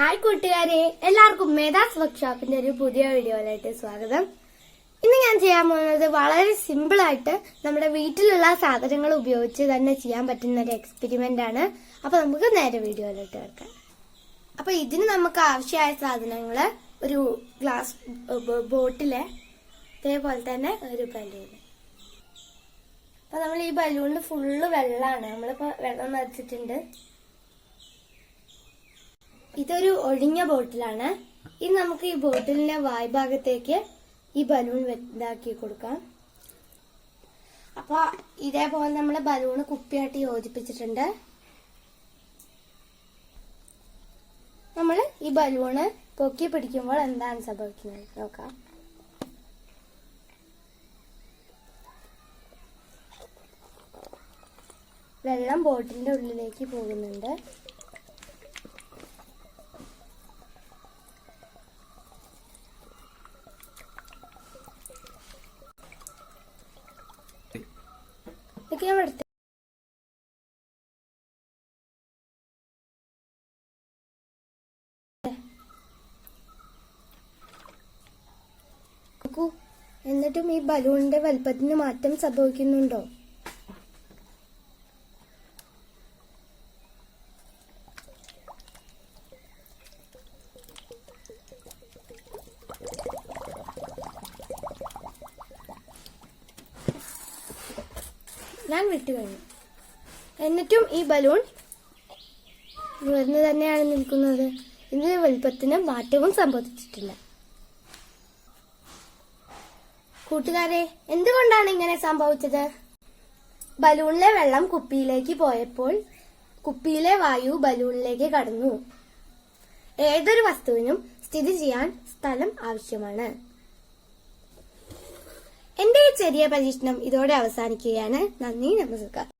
Hi കൂട്ടുകാരെ, എല്ലാവർക്കും മേധാസ് വർക്ക്ഷോപ്പിന്റെ ഒരു പുതിയ വീഡിയോയിലായിട്ട് സ്വാഗതം. ഇന്ന് ഞാൻ ചെയ്യാൻ പോകുന്നത് വളരെ സിമ്പിൾ ആയിട്ട് നമ്മുടെ വീട്ടിലുള്ള സാധനങ്ങൾ ഉപയോഗിച്ച് തന്നെ ചെയ്യാൻ പറ്റുന്ന ഒരു എക്സ്പെരിമെന്റ് ആണ്. അപ്പൊ നമുക്ക് നേരെ വീഡിയോയിലോട്ട് കിടക്കാം. അപ്പൊ ഇതിന് നമുക്ക് ആവശ്യമായ സാധനങ്ങള് ഒരു ഗ്ലാസ് ബോട്ടില്, ഇതേപോലെ തന്നെ ഒരു ബലൂൺ. അപ്പൊ നമ്മൾ ഈ ബലൂണിൽ ഫുള്ള് വെള്ളമാണ്. നമ്മളിപ്പോ വെള്ളം നിറച്ചിട്ടുണ്ട്. ഇതൊരു ഒഴിഞ്ഞ ബോട്ടിലാണ്. ഇനി നമുക്ക് ഈ ബോട്ടിലിന്റെ വായ്ഭാഗത്തേക്ക് ഈ ബലൂൺ ഇതാക്കി കൊടുക്കാം. അപ്പൊ ഇതേപോലെ നമ്മൾ ബലൂണ് കുപ്പിയായിട്ട് യോജിപ്പിച്ചിട്ടുണ്ട്. നമ്മൾ ഈ ബലൂണ് പൊക്കി പിടിക്കുമ്പോൾ എന്താണ് സംഭവിക്കുന്നത് നോക്കാം. വെള്ളം ബോട്ടിലിന്റെ ഉള്ളിലേക്ക് പോകുന്നുണ്ട്. എന്നിട്ടും ഈ ബലൂണിന്റെ വലുപ്പത്തിന് മാറ്റം സംഭവിക്കുന്നുണ്ടോ? ഞാൻ വിട്ടു കഴിഞ്ഞു. എന്നിട്ടും ഈ ബലൂൺ ഉയർന്നു തന്നെയാണ് നിൽക്കുന്നത്. ഇതിന്റെ വലുപ്പത്തിന് മാറ്റവും സംഭവിച്ചിട്ടില്ല. കൂട്ടുകാരെ, എന്തുകൊണ്ടാണ് ഇങ്ങനെ സംഭവിച്ചത്? ബലൂണിലെ വെള്ളം കുപ്പിയിലേക്ക് പോയപ്പോൾ കുപ്പിയിലെ വായു ബലൂണിലേക്ക് കടന്നു. ഏതൊരു വസ്തുവിനും സ്ഥിതി ചെയ്യാൻ സ്ഥലം ആവശ്യമാണ്. എന്റെ ഈ ചെറിയ പരീക്ഷണം ഇതോടെ അവസാനിക്കുകയാണ്. നന്ദി, നമസ്കാരം.